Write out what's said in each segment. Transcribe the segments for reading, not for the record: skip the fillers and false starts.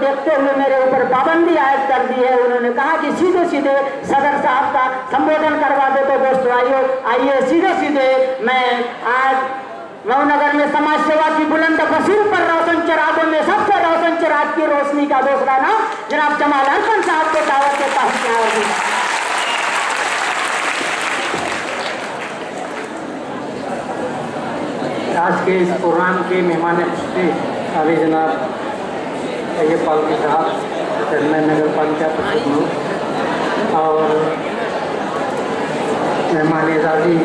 देखते हुए मेरे ऊपर पाबंदी आयद कर दी है। उन्होंने कहा कि सीधे सीधे सदर साहब का संबोधन करवा दो। तो दोस्तों आइए सीधे सीधे मैं आज नवनगर में समाज सेवा की बुलंद फसील पर रोशन चिरागों में सबसे रोशन चिराग की रोशनी का दूसरा नाम जनाब जमाल हसन साहब को दावत देता हूँ। क्या होगी आज के इस प्रोग्राम के मेहमान अभी जनाब ये पालकी साहब चेयरमैन नगर पालिका परिषद और मेहमान एजाजी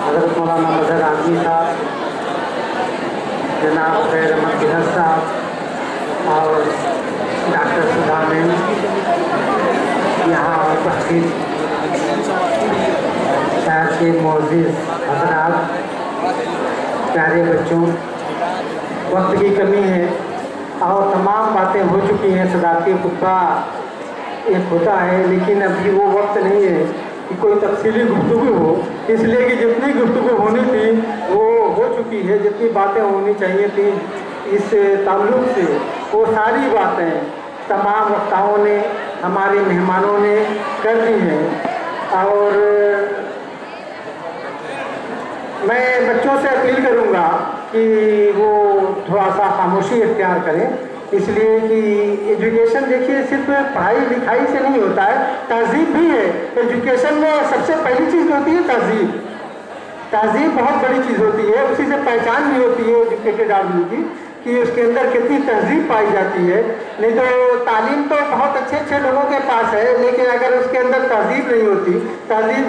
हजरत मौलाना मजहर आजमी साहब, जनाब खैर अहमद गिलहर साहब और डॉक्टर सुधा मैम यहाँ उपस्थित शहर के मोअज़्ज़िज़ हज़रात, प्यारे बच्चों, वक्त की कमी है और तमाम बातें हो चुकी हैं। सदारती खुतबा एक होता है लेकिन अभी वो वक्त नहीं है कि कोई तफसीली गुफ्तगू हो, इसलिए कि जितनी गुफ्तगू होनी थी वो हो चुकी है। जितनी बातें होनी चाहिए थी इस ताल्लुक़ से वो सारी बातें तमाम वक्ताओं ने, हमारे मेहमानों ने कर दी हैं। और मैं बच्चों से अपील करूंगा कि वो थोड़ा सा खामोशी इख्तियार करें, इसलिए कि एजुकेशन देखिए सिर्फ पढ़ाई लिखाई से नहीं होता है, तहजीब भी है। एजुकेशन में सबसे पहली चीज़ होती है तहजीब। तहजीब बहुत बड़ी चीज़ होती है, उसी से पहचान भी होती है एजुकेटेड आदमी की कि उसके अंदर कितनी तहजीब पाई जाती है। नहीं तो तालीम तो बहुत अच्छे अच्छे लोगों के पास है, लेकिन अगर उसके अंदर तहजीब नहीं होती, तहजीब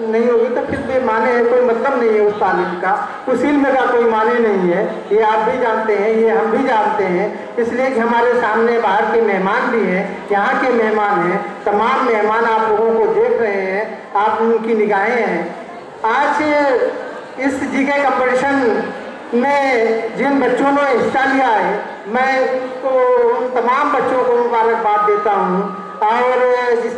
नहीं होगी तो फिर बेमाने है, कोई मतलब नहीं है उस तालीम का, उस इल्म का कोई माने नहीं है। ये आप भी जानते हैं, ये हम भी जानते हैं। इसलिए कि हमारे सामने बाहर के मेहमान भी हैं, यहाँ के मेहमान हैं, तमाम मेहमान आप लोगों को देख रहे हैं, आप उनकी निगाहें हैं। आज इस जीके कंपटीशन में जिन बच्चों ने हिस्सा लिया है, मैं उनको उन तमाम बच्चों को मुबारकबाद देता हूँ और जिस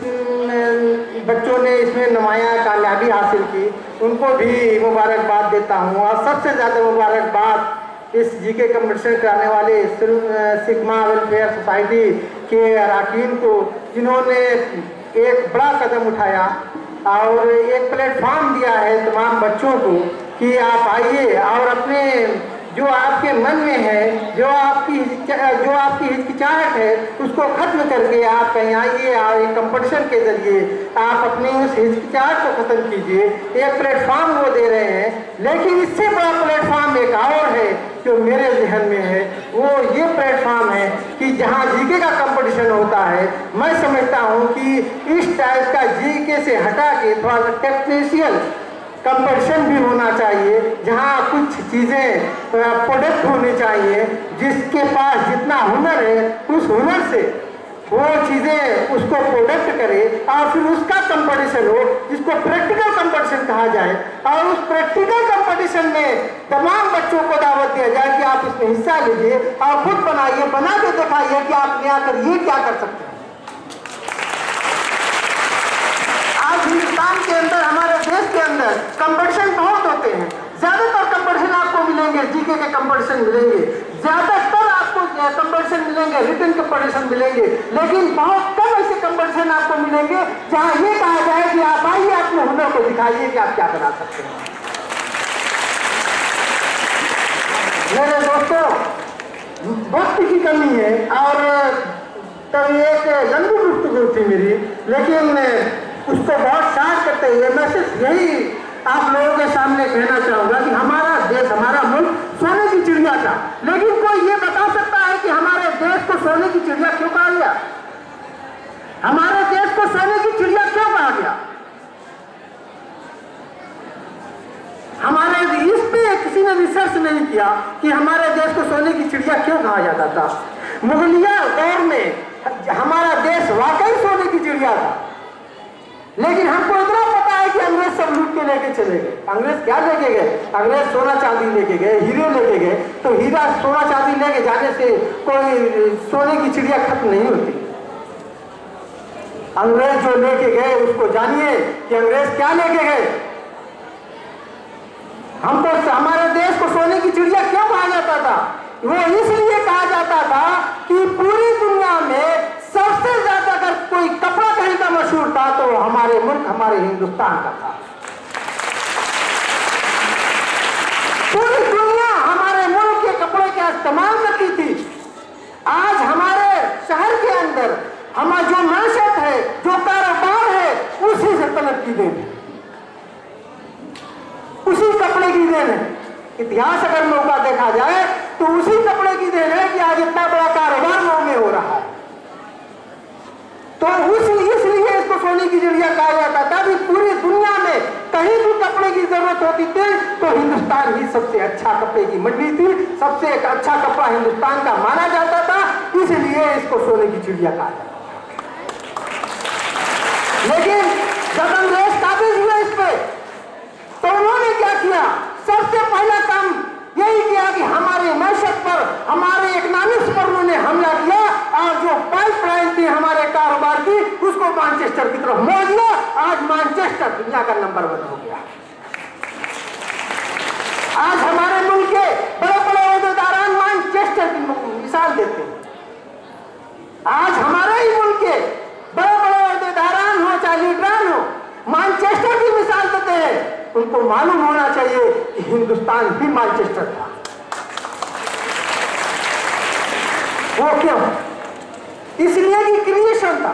बच्चों ने इसमें नुमायाँ कामयाबी हासिल की उनको भी मुबारकबाद देता हूँ। और सबसे ज़्यादा मुबारकबाद इस जीके कंपटीशन कराने वाले सिग्मा वेलफेयर सोसाइटी के अरकान को, जिन्होंने एक बड़ा कदम उठाया और एक प्लेटफॉर्म दिया है तमाम बच्चों को कि आप आइए और अपने जो आपके मन में है, जो आपकी हिचकिचाहट है, उसको ख़त्म करके आप कहीं आइए और एक कंपटीशन के ज़रिए आप अपनी उस हिचकिचाहट को ख़त्म कीजिए। एक प्लेटफॉर्म वो दे रहे हैं, लेकिन इससे बड़ा प्लेटफॉर्म एक और है जो मेरे जहन में है, वो ये प्लेटफॉर्म है कि जहाँ जीके का कंपटीशन होता है, मैं समझता हूँ कि इस टाइप का जीके से हटा के थोड़ा टेक्निशियल कंपटीशन भी होना चाहिए, जहाँ कुछ चीज़ें प्रोडक्ट होने चाहिए, जिसके पास जितना हुनर है उस हुनर से वो चीज़ें उसको प्रोडक्ट करे और फिर उसका कंपटीशन हो, जिसको प्रैक्टिकल कंपटीशन कहा जाए। और उस प्रैक्टिकल कंपटीशन में तमाम बच्चों को दावत दिया जाए कि आप इसमें हिस्सा लीजिए और खुद बनाइए, बना के दिखाइए कि आप नया करिए क्या कर सकते हैं। आज हिंदुस्तान के अंदर, हमारे देश के अंदर कंपटीशन बहुत होते हैं। ज़्यादातर कंपटीशन आपको मिलेंगे जीके के कंपटीशन मिलेंगे, ज़्यादातर आपको कंपटीशन मिलेंगे, रिटन कंपटीशन मिलेंगे, लेकिन बहुत कम ऐसे कंपटीशन आपको मिलेंगे जहाँ ये कहा जाए कि आप आइए अपने हुनर को दिखाइए कि आप क्या बना सकते हैं। मेरे दोस्तों, वक्त की कमी है और तब एक लंबी गुफ्तगू थी मेरी, लेकिन उसको बहुत शार्ट करते हुए मैं सिर्फ यही आप लोगों के सामने कहना चाहूँगा कि हमारा देश, हमारा मुल्क सोने की चिड़िया था, लेकिन कोई ये बता सकता है कि हमारे देश को सोने की चिड़िया क्यों कहा गया? हमारे देश को सोने की चिड़िया क्यों कहा गया? हमारे इस पे किसी ने रिसर्च नहीं किया कि हमारे देश को सोने की चिड़िया क्यों कहा जाता था। मुगलिया दौर में हमारा देश वाकई सोने की चिड़िया था, लेकिन हमको इतना पता है कि अंग्रेज सब लूट के लेके चले गए। अंग्रेज क्या लेके गए? अंग्रेज सोना चांदी लेके गए, हीरे लेके गए। तो हीरा सोना चांदी लेके जाने से कोई सोने की चिड़िया खत्म नहीं होती। अंग्रेज जो लेके गए उसको जानिए कि अंग्रेज क्या लेके गए। हमको हमारे देश को सोने की चिड़िया क्यों कहा जाता था? वो इसलिए कहा जाता था कि पूरी दुनिया में सबसे ज्यादा अगर कोई कपड़ा कहीं का मशहूर था तो हमारे मुल्क, हमारे हिंदुस्तान का था। पूरी दुनिया हमारे मुल्क के कपड़े का इस्तेमाल करती थी। आज हमारे शहर के अंदर हमारा जो मैशत है, जो कारोबार है, उसी से तलब की देन है, उसी कपड़े की देन है। इतिहास अगर मौका देखा जाए तो उसी कपड़े की देन है कि आज इतना बड़ा कारोबार मऊ में हो रहा है। तो इसलिए इसको सोने की चिड़िया कहा जाता था कि पूरी दुनिया में कहीं भी कपड़े की जरूरत होती थी तो हिंदुस्तान ही सबसे अच्छा कपड़े की मंडी थी, सबसे एक अच्छा कपड़ा हिंदुस्तान का माना जाता था, इसलिए इसको सोने की चिड़िया कहा जाता था। लेकिन जब अंग्रेज काबिज हुए इस पे तो उन्होंने क्या किया? सबसे पहला काम यही किया कि हमारे मैशत पर, हमारे इकोनॉमिक्स पर उन्होंने हमला किया और जो पाइपलाइन थी हमारे कारोबार की उसको मैनचेस्टर की तरफ मोड़ दिया। आज मैनचेस्टर दुनिया का नंबर 1 हो गया। आज हमारे मुल्क के बड़े बड़े ओहदेदारान मैनचेस्टर की मिसाल देते हैं। आज हमारे ही मुल्क के बड़े बड़े ओहदेदारान हो चाहे लीडरान हो, मैनचेस्टर की मिसाल देते हैं। उनको मालूम होना चाहिए कि हिंदुस्तान भी मैनचेस्टर था। वो क्यों? इसलिए कि क्रिएशन था,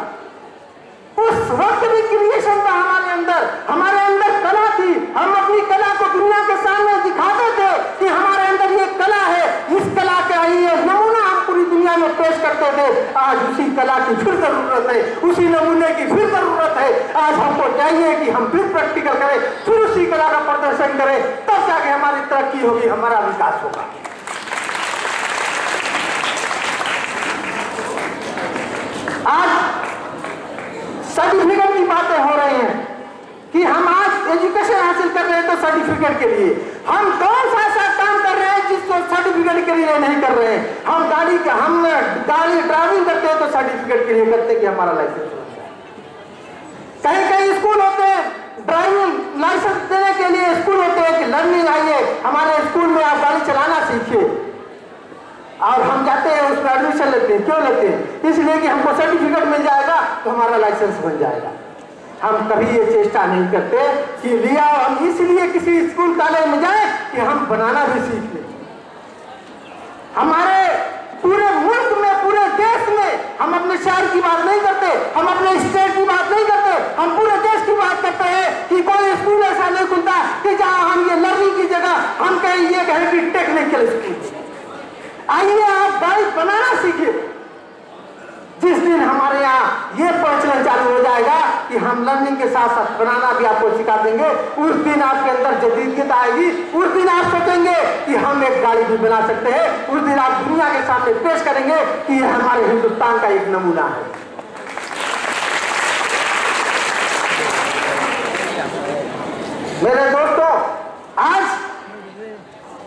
उस वक्त भी क्रिएशन था हमारे अंदर कला थी। हम अपनी कला को दुनिया के सामने दिखाते थे कि हमारे अंदर ये कला है, इस कला का ये नमूना हम पूरी दुनिया में पेश करते थे। आज उसी कला की फिर जरूरत है, उसी नमूने की फिर जरूरत है। आज हमको चाहिए कि हम फिर प्रैक्टिकल करें, फिर उसी कला का प्रदर्शन करें, तब जाके हमारी तरक्की होगी, हमारा विकास होगा। आज सर्टिफिकेट की बातें हो रही हैं कि हम आज एजुकेशन हासिल कर रहे हैं तो सर्टिफिकेट के लिए। हम कौन सा ऐसा काम कर रहे हैं जिसको सर्टिफिकेट के लिए नहीं कर रहे हैं? हम गाड़ी ड्राइविंग करते हैं तो सर्टिफिकेट के लिए करते हैं कि हमारा लाइसेंस हो जाए। कहीं कहीं स्कूल होते हैं ड्राइविंग लाइसेंस देने के लिए, स्कूल होते हैं कि लर्निंग आइए हमारे स्कूल में, आप गाड़ी चलाना सीखिए, और हम जाते हैं उसमें एडमिशन लेते हैं। क्यों लेते हैं? इसलिए कि हमको सर्टिफिकेट मिल जाएगा तो हमारा लाइसेंस बन जाएगा। हम कभी ये चेष्टा नहीं करते कि लिया हम इसलिए किसी स्कूल कॉलेज में जाए कि हम बनाना भी सीख लें। हमारे पूरे मुल्क में, पूरे देश में हम अपने शहर की बात नहीं करते, हम अपने स्टेट की बात नहीं करते, हम पूरे देश की बात करते हैं कि कोई स्कूल ऐसा नहीं खुलता कि जहां हम ये लर्निंग की जगह हम कहीं ये कहें कि टेक्निकल स्कूल। आइए आप गाड़ी बनाना सीखिए। जिस दिन हमारे यहाँ ये प्रचलन चालू हो जाएगा कि हम लर्निंग के साथ साथ बनाना भी आपको सिखा देंगे, उस दिन आपके अंदर जदीदियत आएगी। उस दिन आप सोचेंगे कि हम एक गाड़ी भी बना सकते हैं। उस दिन आप दुनिया के सामने पेश करेंगे कि यह हमारे हिंदुस्तान का एक नमूना है। मेरे दोस्तों, आज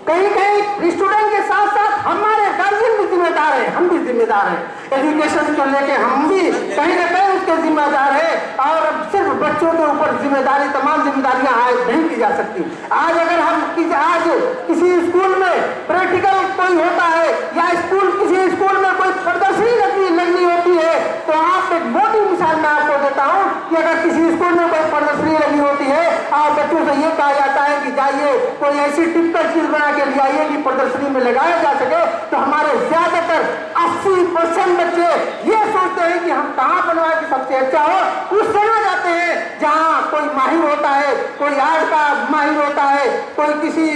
कहीं कहीं स्टूडेंट के साथ साथ हमारे गार्जियन भी जिम्मेदार हैं, हम भी जिम्मेदार हैं। एजुकेशन को लेके हम भी कहीं ना कहीं उसके जिम्मेदार है। और सिर्फ बच्चों के ऊपर जिम्मेदारी, तमाम जिम्मेदारियां आयद नहीं की जा सकती। आज अगर हम आज किसी स्कूल में प्रैक्टिकल कोई होता है या किसी स्कूल में कोई प्रदर्शनी लगनी होती है तो आप एक मोटी मिसाल मैं आपको देता हूँ कि अगर किसी स्कूल में कोई प्रदर्शनी लगी होती है और बच्चों से ये कहा जाता है कि जाइए कोई ऐसी टिपिकल चीज बना के ले आइए कि प्रदर्शनी में लगाया जा सके, तो हमारे ज्यादातर 80% बच्चे ये सोचते हैं कि हम कहाँ बनवाए कि सबसे अच्छा हो। उस जगह जाते हैं जहाँ कोई माहिर होता है, कोई आर्ट का माहिर होता है, कोई किसी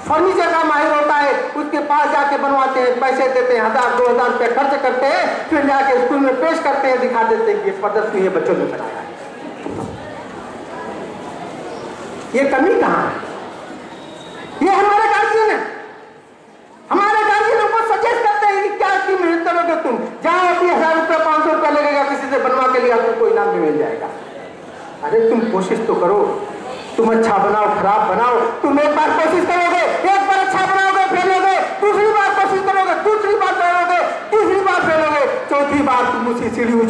फर्नीचर का माहिर होता है, उसके पास जाके बनवाते हैं, पैसे देते हैं, 1000-2000 रुपये खर्च करते हैं, फिर जाके स्कूल में पेश करते हैं, दिखा देते हैं कि प्रदर्शनी बच्चों ने बनाया है। ये कमी कहाँ है? ये हमारे गार्जियन है। हमारे गार्जियनों को सजेस्ट करते हैं कि क्या इसकी मेहनत करोगे तुम, जाओ अपनी 1000 रुपये 500 रुपये लगेगा किसी से बनवा के लिए, आपको कोई इनाम भी मिल जाएगा। अरे तुम कोशिश तो करो, तुम अच्छा बनाओ खराब बनाओ, तुम एक बार कोशिश करोगे, एक बार अच्छा बनाओगे फेलोगे, दूसरी बार कोशिश करोगे, दूसरी बार फेलोगे, तीसरी बार फेलोगे, चौथी बार तुम ऊंची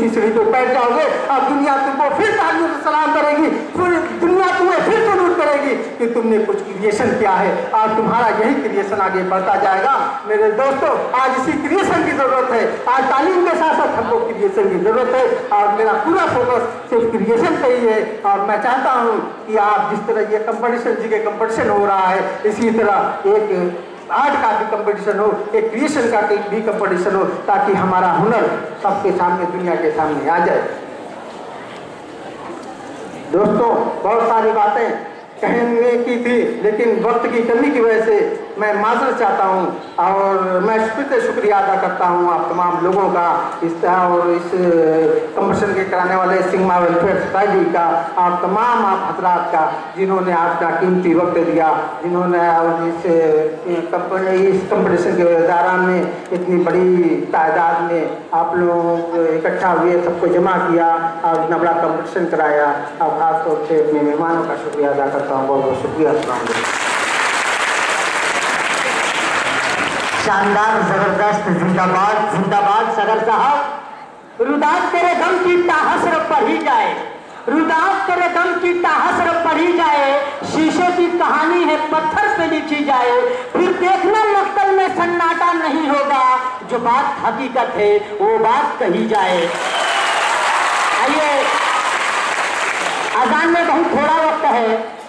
सीढ़ी पे बैठ जाओगे और दुनिया तुमको फिर तालियों से सलाम करेगी, पूरी दुनिया तुम्हें फिर सलूट करेगी। होगी कि तुमने कुछ क्रिएशन किया है और तुम्हारा यही क्रिएशन आगे बढ़ता जाएगा। मेरे दोस्तों, आज इसी क्रिएशन की जरूरत है। आज तालीम के साथ साथ हमको क्रिएशन की जरूरत है और मेरा पूरा फोकस सिर्फ क्रिएशन पे ही है। और मैं चाहता हूँ कि आप जिस तरह ये कंपटीशन जी के कंपटीशन हो रहा है, इसी तरह एक आर्ट का भी कंपटीशन हो, एक क्रिएशन का भी कंपटीशन हो, ताकि हमारा हुनर सबके सामने, दुनिया के सामने आ जाए। दोस्तों, बहुत सारी बातें कहने की थी, लेकिन वक्त की कमी की वजह से मैं माजरत चाहता हूं और मैं फिर से शुक्रिया अदा करता हूं आप तमाम लोगों का, इस और इस कंपटीशन के कराने वाले सिग्मा वेलफेयर सोसाइटी का, आप तमाम आप हजरात का, जिन्होंने आपका कीमती वक्त दिया, जिन्होंने इस कंपटीशन के दौरान में इतनी बड़ी तादाद में आप लोग इकट्ठा हुए, सबको जमा किया और इतना बड़ा कंपटीशन कराया। और खासतौर से अपने मेहमानों का शुक्रिया अदा करता हूँ। बहुत बहुत शुक्रिया। शानदार, जबरदस्त, जिंदाबाद जिंदाबाद सगर साहब। रुदात तेरे दम की ताहसर पढ़ी जाए, रुदात तेरे दम की ताहसर पढ़ी जाए, शीशे की कहानी है पत्थर पे लिखी जाए, फिर देखना मक्तल में सन्नाटा नहीं होगा, जो बात हकीकत है वो बात कही जाए। आइए, अजान में बहुत थोड़ा वक्त है,